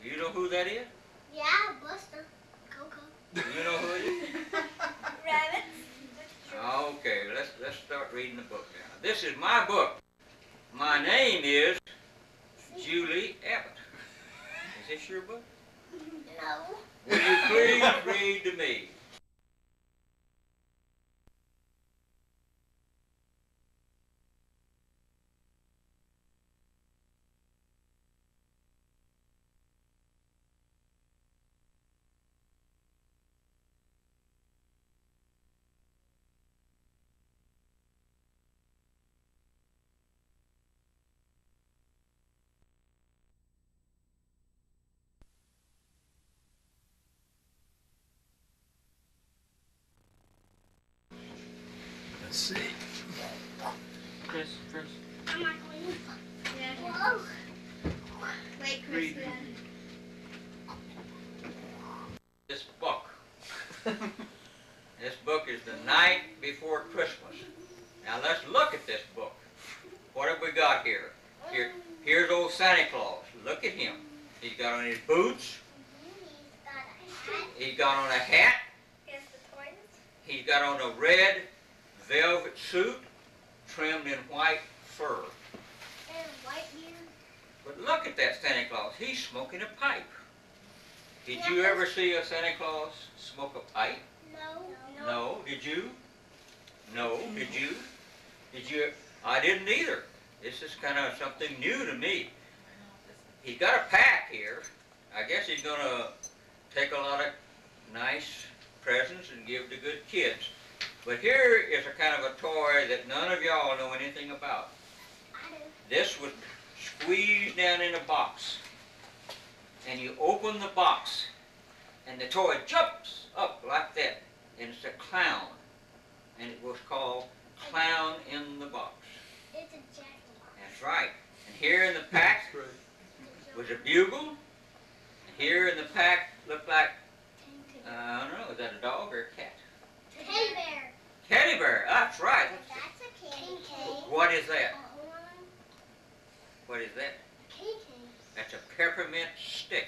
You know who that is? Yeah, Buster. Coco. You know who it is? Rabbits. Okay, let's start reading the book now. This is my book. My name is Julie Abbott. Is this your book? No. Will you please read to me? Let's see. Chris. I'm not going to. Yeah. Whoa. Wait, Chris. Read. This book. This book is The Night Before Christmas. Now let's look at this book. What have we got here? Here's old Santa Claus. Look at him. He's got on his boots. He's got on a hat. Here's the toys. He's got on a red velvet suit trimmed in white fur. And white beard. But look at that Santa Claus. He's smoking a pipe. Did you ever see a Santa Claus smoke a pipe? No. No. Did you? No. Did you? Did you? I didn't either. This is kind of something new to me. He's got a pack here. I guess he's going to take a lot of nice presents and give to good kids. But here is a kind of a toy that none of y'all know anything about. I do. This was squeezed down in a box. And you open the box, and the toy jumps up like that. And it's a clown. And it was called Clown in the Box. It's a jack-in-the-box. That's right. And here in the pack was a bugle. And here in the pack looked like, I don't know, is that a dog or a cat? Teddy bear. Teddy bear, that's right. That's a candy cane. What is that? Hold on. What is that? Candy cane. That's a peppermint stick.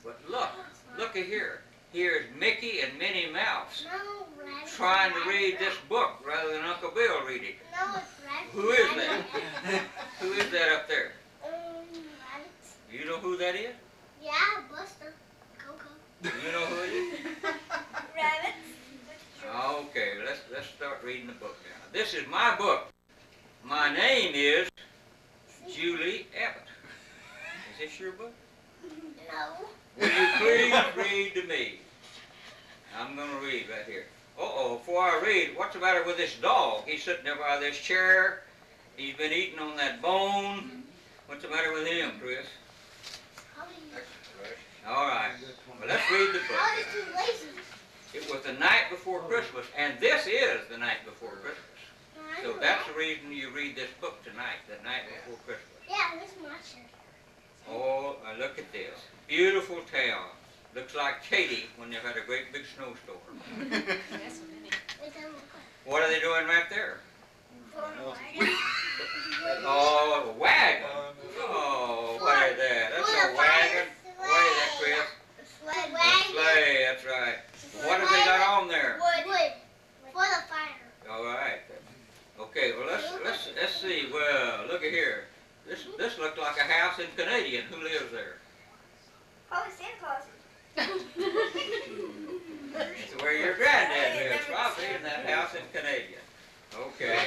But look at here. Here's Mickey and Minnie Mouse No, Rabbit. trying to read this book rather than Uncle Bill read it. No, it's Rabbit. Who is that? Who is that up there? Rabbit. You know who that is? Yeah, Buster. Coco. You know who it is? Rabbit. Okay, let's start reading the book now. This is my book. My name is Julie Abbott. Is this your book? No. Will you please read to me? I'm going to read right here. Before I read, what's the matter with this dog? He's sitting there by this chair. He's been eating on that bone. What's the matter with him, Chris? All right. Well, let's read the book. Oh, he's too lazy. It was the night before Christmas, and this is the night before Christmas. So that's the reason you read this book tonight, the night before Christmas. Yeah, this is my shirt. Oh, look at this. Beautiful town. Looks like Katy when they've had a great big snowstorm. It doesn't look like What are they doing right there? a wagon. Oh, a wagon. Oh, what is that? That's a wagon. What is that, Chris? Sled A wagon. sleigh, that's right. What have they got on there? Wood. For the fire. All right. Okay, well let's see. Well, look at here. This looked like a house in Canadian. Who lives there? Probably Santa Claus. It's where your granddad lives, probably in that house in Canadian. Okay.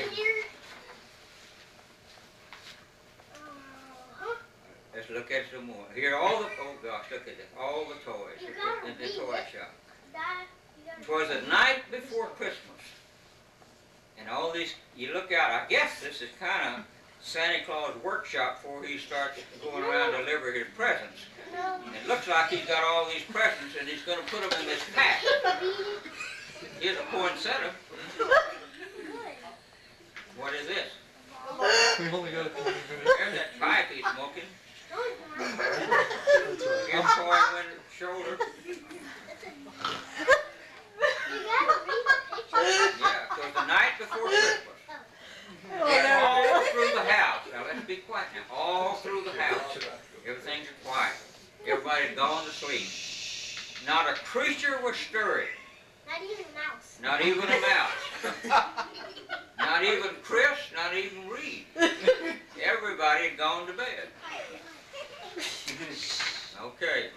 Let's look at some more. Here, oh gosh, look at this. All the toys in the toy shop. It was the night before Christmas. And all these, you look out, I guess this is kind of Santa Claus' workshop before he starts going around to deliver his presents. It looks like he's got all these presents and he's going to put them in this pack. Here's a poinsettia. What is this? We only got a few minutes. There's that pipe he's smoking. Here's toy on his shoulder. Yeah, so it's the night before Christmas. All through the house. Now let's be quiet now. All through the house. Everything's quiet. had gone to sleep. Not a creature was stirring. Not even a mouse. Not even a mouse. Not even Chris, not even Reed. Everybody had gone to bed. Okay.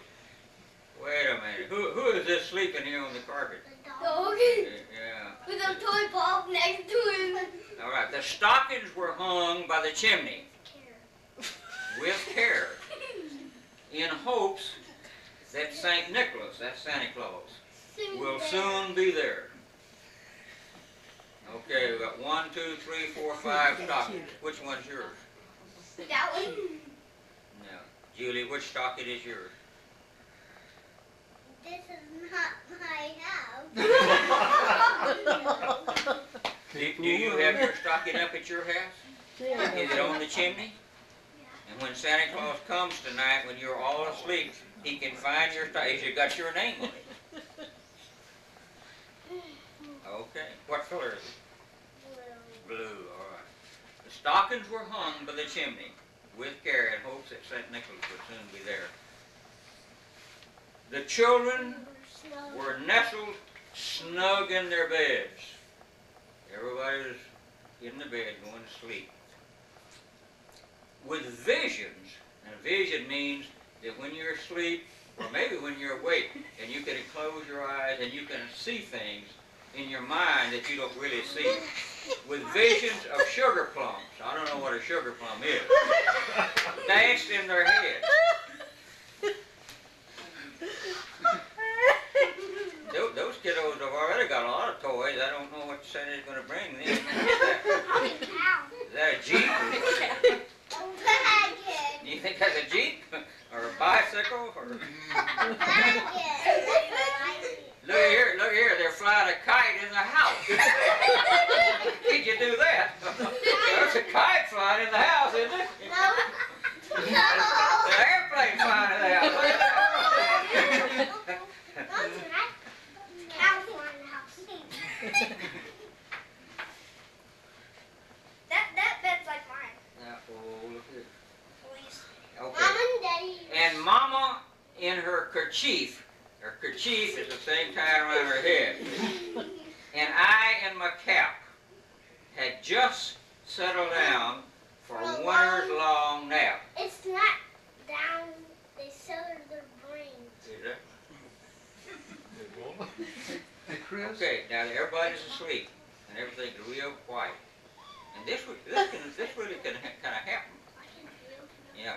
Wait a minute. Who is this sleeping here on the carpet? The dog. Yeah. With a toy ball next to him. All right. The stockings were hung by the chimney with care in hopes that St. Nicholas, that's Santa Claus, will soon be there. Okay, we've got 1, 2, 3, 4, 5 stockings. Which one's yours? That one. Now, Julie, which stocking is yours? This is not my house. Do you have your stocking up at your house? Is it on the chimney? And when Santa Claus comes tonight, when you're all asleep, he can find your stocking. He's got your name on it. Okay. What color is it? Blue. All right. The stockings were hung by the chimney with care in hopes that St. Nicholas would soon be there. The children were nestled snug in their beds. Everybody was in the bed going to sleep. With visions, and vision means that when you're asleep, or maybe when you're awake, and you can close your eyes and you can see things in your mind that you don't really see. With visions of sugar plums. I don't know what a sugar plum is. Danced in their heads. Those kiddos have already got a lot of toys. I don't know what Santa's going to bring them. Is that a Jeep? You think that's a Jeep? Or a bicycle? Or... Look here, they're flying a kite in the house. Did you do that? There's a kite flying in the house, isn't it? No. There's an airplane flying in the house. That bed's like mine. Oh, look here. Please. Okay. Mama and Daddy. And Mama in her kerchief is the thing tied around her head, and I in my cap had just settled down for a winter's long nap. It's not down, they severed their brains. Is it? Hey, Chris. Okay, now everybody's asleep, and everything's real quiet. And this really can kind of happen. I can feel Yeah.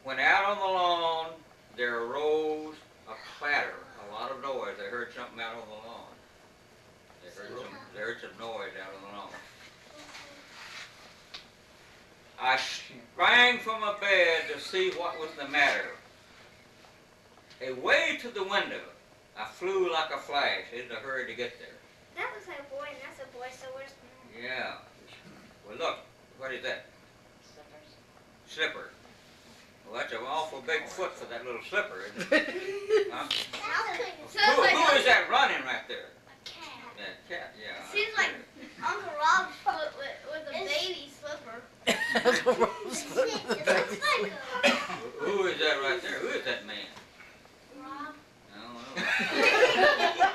When out on the lawn, there arose a clatter, a lot of noise. They heard something out on the lawn. They heard some noise out on the lawn. I sprang from a bed to see what was the matter. Away to the window, I flew like a flash in a hurry to get there. That looks like a boy, and that's a boy, so where's the Yeah. Well, look, what is that? slippers? Slipper. Well, that's an awful big foot for that little slipper, isn't it? Huh? Who is that running right there? A cat. That cat, yeah. It seems like Uncle Rob's foot with a baby slipper. Who is that right there? Who is that man? Rob. I don't know.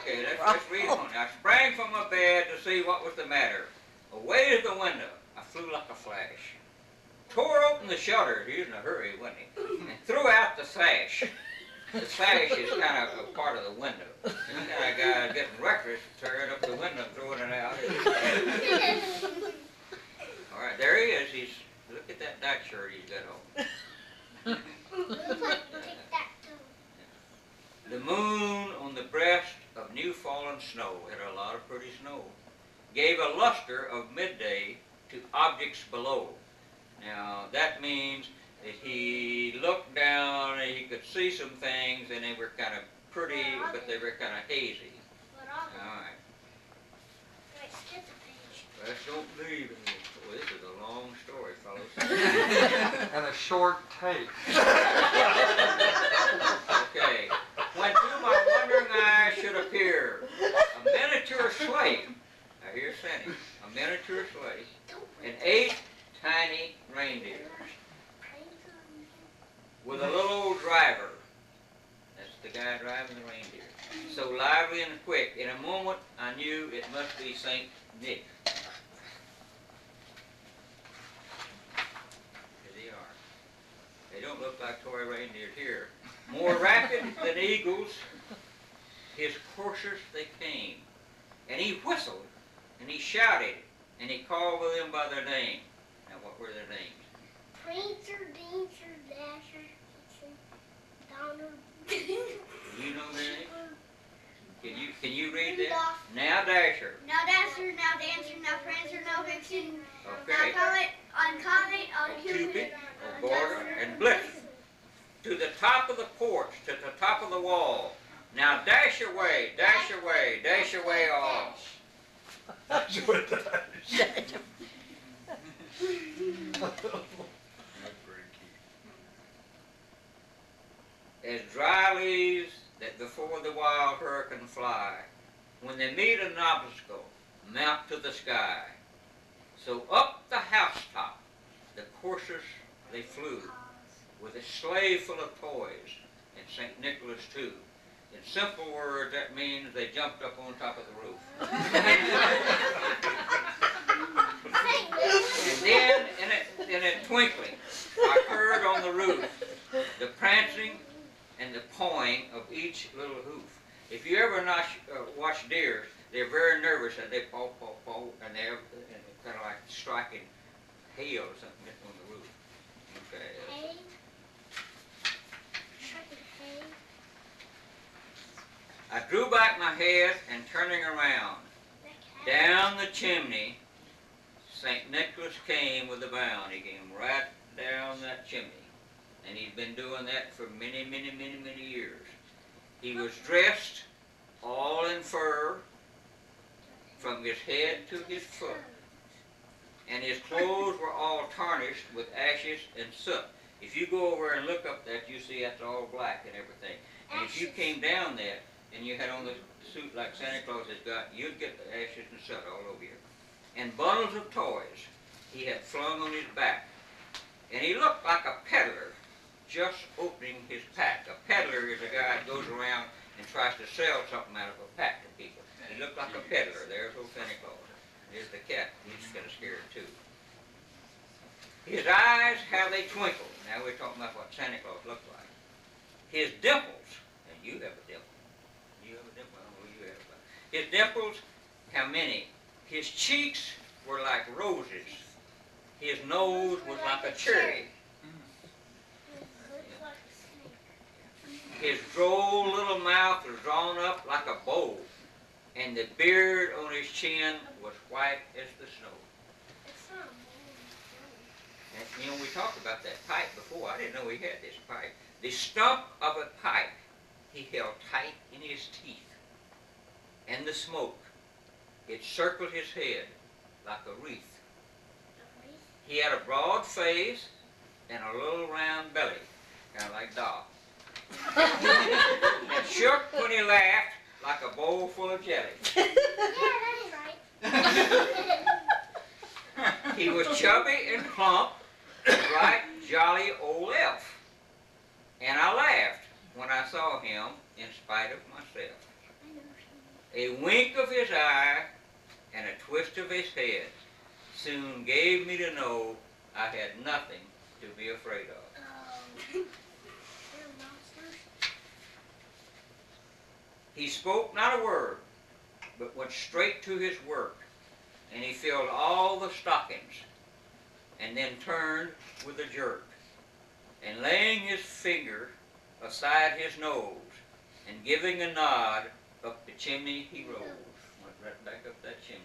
Okay, let's read on. I sprang from my bed to see what was the matter. Away to the window, I flew like a flash. Tore open the shutters, he was in a hurry, wasn't he? And threw out the sash. The sash is kind of a part of the window. This kind of guy getting reckless, tearing up the window and throwing it out. All right, there he is. Look at that night shirt he's got on. Looks like tic-tac-toe. The moon on the breast of new fallen snow, had a lot of pretty snow, gave a luster of midday to objects below. Now, that means that he looked down and he could see some things, and they were kind of pretty, but they were kind of hazy. What are they? All right. Wait, skip the page. Let's don't leave it. Well, this is a long story, fellas. And a short tape. Okay. When to my wondering eyes should appear a miniature sleigh. Now here's Sandy. A miniature sleigh and 8 tiny reindeers with a little driver. That's the guy driving the reindeer. So lively and quick. In a moment, I knew it must be St. Nick. Here they are. They don't look like toy reindeers here. More rapid than eagles, his coursers they came. And he whistled, and he shouted, and he called them by their name. Now, what were their names? Prancer, Dancer, Dasher, Gibson, Donner. You know their names? Can you read that? Rudolph. Now Dasher. Now Dasher, now Dancer, now Prancer, now Vixen. Okay. Now Comet, on Comet, on Cupid, Cupid, on Border, Jester, and Blitzen. To the top of the porch, to the top of the wall. Now dash away, dash away, dash away all. That's what that is. As dry leaves that before the wild hurricane fly, when they meet an obstacle, mount to the sky. So up the housetop, the coursers they flew, with a sleigh full of toys, and St. Nicholas too. In simple words, that means they jumped up on top of the roof. And then, in a twinkling, I heard on the roof the prancing and the pawing of each little hoof. If you ever watch deer, they're very nervous and they paw, paw, paw, and they're kind of like striking hail or something on the roof. Okay. Hay. Striking hay. I drew back my head and turning around, The cat. down the chimney, St. Nicholas came with a bound. He came right down that chimney. And he's been doing that for many, many, many, many years. He was dressed all in fur from his head to his foot. And his clothes were all tarnished with ashes and soot. If you go over and look up that, you see that's all black and everything. And if you came down that and you had on the suit like Santa Claus has got, you'd get the ashes and soot all over you. And bundles of toys he had flung on his back. And he looked like a peddler just opening his pack. A peddler is a guy that goes around and tries to sell something out of a pack to people. He looked like a peddler. There's old Santa Claus. Here's the cat. He's kind of scared too. His eyes, how they twinkled. Now we're talking about what Santa Claus looked like. His dimples, and you have a dimple. You have a dimple. I don't know what you have. His dimples, how many? His cheeks were like roses. His nose was like a cherry. His droll little mouth was drawn up like a bow, and the beard on his chin was white as the snow. And, you know, we talked about that pipe before. I didn't know he had this pipe. The stump of a pipe he held tight in his teeth, and the smoke, it circled his head like a wreath. He had a broad face and a little round belly, kind of like Doc. And shook when he laughed like a bowl full of jelly. Yeah, that is right. He was chubby and plump, a bright, jolly old elf. And I laughed when I saw him in spite of myself. A wink of his eye and a twist of his head soon gave me to know I had nothing to be afraid of. They're monsters. He spoke not a word, but went straight to his work, and he filled all the stockings, and then turned with a jerk, and laying his finger aside his nose, and giving a nod, up the chimney he rose. Went right back up that chimney.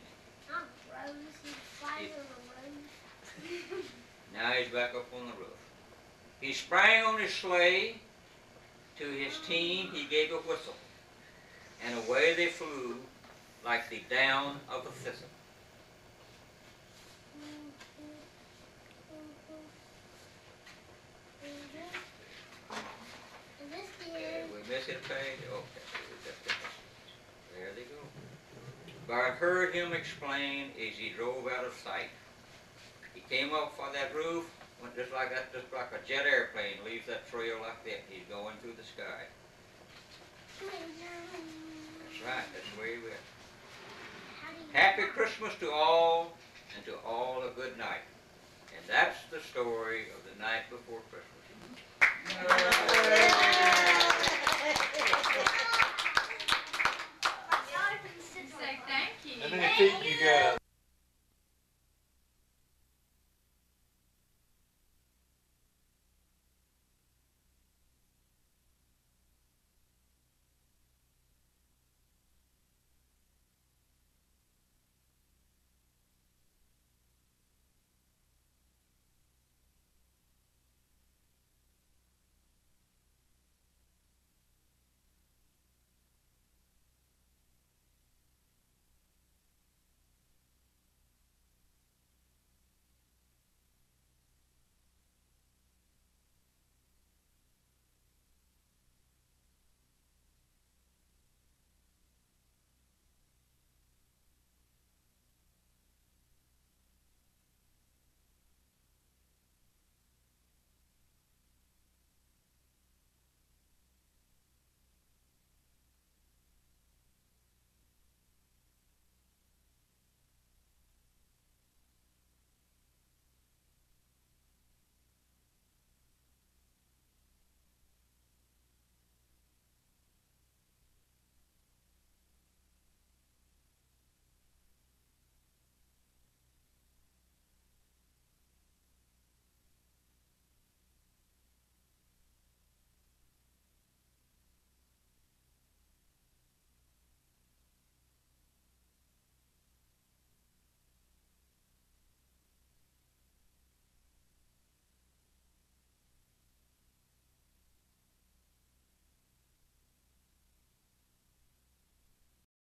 I'm Rose. He's flying on a rose. Now he's back up on the roof. He sprang on his sleigh. To his team he gave a whistle, and away they flew like the down of a thistle. Is this the Okay, end? we missing a page? Okay, we got the message. There they go. But I heard him explain as he drove out of sight. He came up on that roof, Went just like that, just like a jet airplane leaves that trail like that. He's going through the sky. That's right, that's the way he went. Happy Christmas to all, and to all a good night. And that's the story of the night before Christmas.